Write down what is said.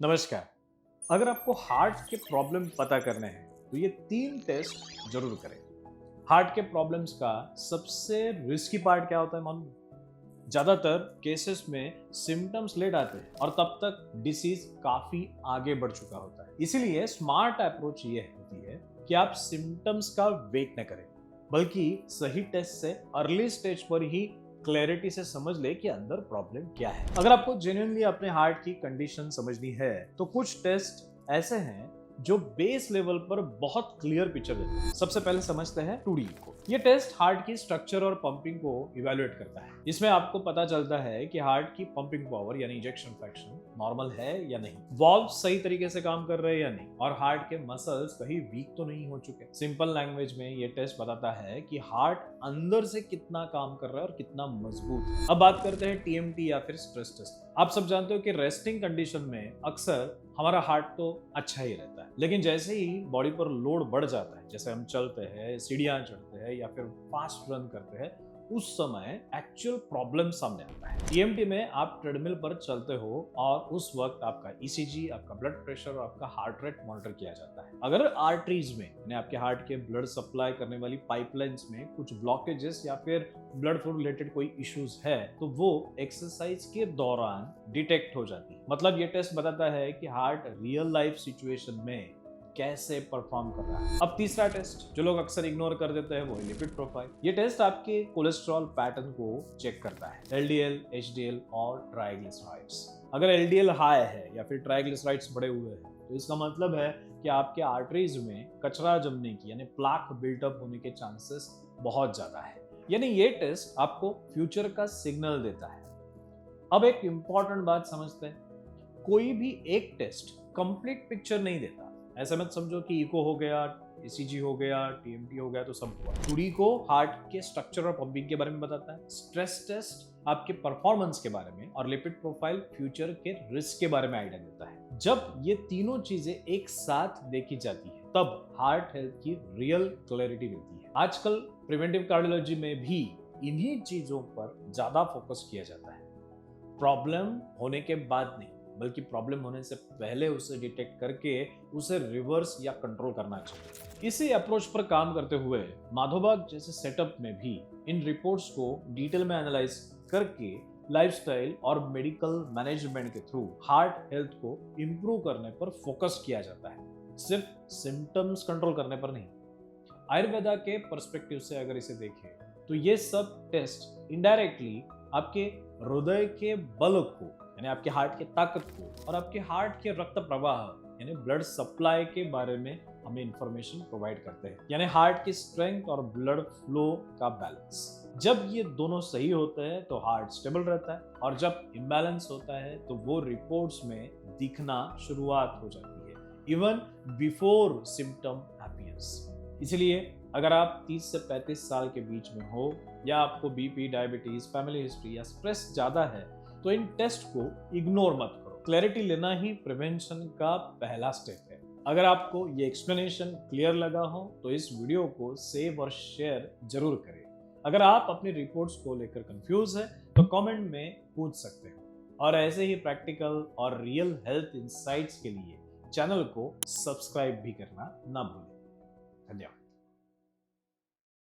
नमस्कार। अगर आपको हार्ट के प्रॉब्लम पता करने हैं तो ये 3 टेस्ट जरूर करें। हार्ट के प्रॉब्लम्स का सबसे रिस्की पार्ट क्या होता है मालूम है? ज्यादातर केसेस में सिम्टम्स लेट आते हैं और तब तक डिसीज काफी आगे बढ़ चुका होता है। इसीलिए स्मार्ट अप्रोच ये होती है कि आप सिम्टम्स का वेट न करें, बल्कि सही टेस्ट से अर्ली स्टेज पर ही क्लैरिटी से समझ ले कि अंदर प्रॉब्लम क्या है। अगर आपको जेन्युइनली अपने हार्ट की कंडीशन समझनी है तो कुछ टेस्ट ऐसे हैं जो बेस लेवल पर बहुत क्लियर पिक्चर देते हैं। सबसे पहले समझते हैं 2D को। ये टेस्ट हार्ट की स्ट्रक्चर और पंपिंग को इवेलुएट करता है। इसमें आपको पता चलता है कि हार्ट की पंपिंग पावर यानी इंजेक्शन फ्रैक्शन नॉर्मल है या नहीं, वॉल्व सही तरीके से काम कर रहे हैं या नहीं, और हार्ट के मसल्स कहीं वीक तो नहीं हो चुके। सिंपल लैंग्वेज में ये टेस्ट बताता है कि हार्ट अंदर से कितना काम कर रहा है और कितना मजबूत है। अब बात करते हैं टीएमटी या फिर स्ट्रेस टेस्ट। आप सब जानते हो कि रेस्टिंग कंडीशन में अक्सर हमारा हार्ट तो अच्छा ही रहता है, लेकिन जैसे ही बॉडी पर लोड बढ़ जाता है, जैसे हम चलते हैं, सीढ़ियां चढ़ते हैं या फिर फास्ट रन करते हैं, उस समय एक्चुअल प्रॉब्लम सामने आता है। टीएमटी में आप ट्रेडमिल पर चलते हो और उस वक्त आपका ईसीजी, आपका ब्लड प्रेशर और आपका हार्ट रेट मॉनिटर किया जाता है। अगर आर्टरीज में यानी आपके हार्ट के ब्लड सप्लाई करने वाली पाइपलाइंस में कुछ ब्लॉकेजेस या फिर ब्लड फ्लो रिलेटेड कोई इश्यूज है तो वो एक्सरसाइज के दौरान डिटेक्ट हो जाती है। मतलब ये टेस्ट बताता है कि हार्ट रियल लाइफ सिचुएशन में कैसे परफॉर्म कर रहा है। अब तीसरा टेस्ट जो लोग अक्सर इग्नोर कर देते हैं वो है लिपिड प्रोफाइल। ये टेस्ट आपके कोलेस्ट्रॉल पैटर्न को चेक करता है, एलडीएल, एचडीएल और ट्राइग्लिसराइड्स। अगर एलडीएल हाई है या फिर ट्राइग्लिसराइड्स बढ़े हुए हैं तो इसका मतलब है कि आपके आर्टरीज में कचरा जमने की यानी प्लाक बिल्टअप होने के चांसेस बहुत ज्यादा है। यानी ये टेस्ट आपको फ्यूचर का सिग्नल देता है। अब एक इंपॉर्टेंट बात समझते हैं, कोई भी एक टेस्ट कंप्लीट पिक्चर नहीं देता। ऐसा मत समझो कि इको हो गया, ईसीजी हो गया, टीएमटी हो गया तो सब हुआ। टूडी को हार्ट के स्ट्रक्चर और पंपिंग के बारे में बताता है, स्ट्रेस टेस्ट आपके परफॉर्मेंस के बारे में, और लिपिड प्रोफाइल फ्यूचर के रिस्क के बारे में आइडिया देता है। जब ये तीनों चीजें एक साथ देखी जाती है तब हार्ट हेल्थ की रियल क्लैरिटी मिलती है। आजकल प्रिवेंटिव कार्डियोलॉजी में भी इन्हीं चीजों पर ज्यादा फोकस किया जाता है। प्रॉब्लम होने के बाद नहीं, बल्कि प्रॉब्लम होने से पहले उसे डिटेक्ट करके उसे रिवर्स या कंट्रोल करना चाहिए। इसी अप्रोच पर काम करते हुए माधोबाग जैसे सेटअप में भी इन रिपोर्ट्स को डिटेल में एनालाइज करके लाइफस्टाइल और मेडिकल मैनेजमेंट के थ्रू हार्ट हेल्थ को इंप्रूव करने पर फोकस किया जाता है, सिर्फ सिम्टम्स कंट्रोल करने पर नहीं। आयुर्वेदा के पर्सपेक्टिव से अगर इसे देखें तो ये सब टेस्ट इनडायरेक्टली आपके हृदय के बल को यानी आपके हार्ट की ताकत को और आपके हार्ट के रक्त प्रवाह यानी ब्लड सप्लाई के बारे में हमें इंफॉर्मेशन प्रोवाइड करते हैं। यानी हार्ट की स्ट्रेंथ और ब्लड फ्लो का बैलेंस। जब ये दोनों सही होते हैं तो हार्ट स्टेबल रहता है, और जब इम्बैलेंस होता है तो वो रिपोर्ट्स में दिखना शुरुआत हो जाती है, इवन बिफोर सिम्टम अपीयर्स। इसलिए अगर आप 30 से 35 साल के बीच में हो या आपको बीपी, डायबिटीज, फैमिली हिस्ट्री या स्ट्रेस ज्यादा है तो इन टेस्ट को इग्नोर मत करो। क्लैरिटी लेना ही प्रिवेंशन का पहला स्टेप है। अगर आपको ये एक्सप्लेनेशन क्लियर लगा हो तो इस वीडियो को सेव और शेयर जरूर करें। अगर आप अपनी रिपोर्ट्स को लेकर कंफ्यूज है तो कमेंट में पूछ सकते हो, और ऐसे ही प्रैक्टिकल और रियल हेल्थ इंसाइट्स के लिए चैनल को सब्सक्राइब भी करना ना भूलें। धन्यवाद।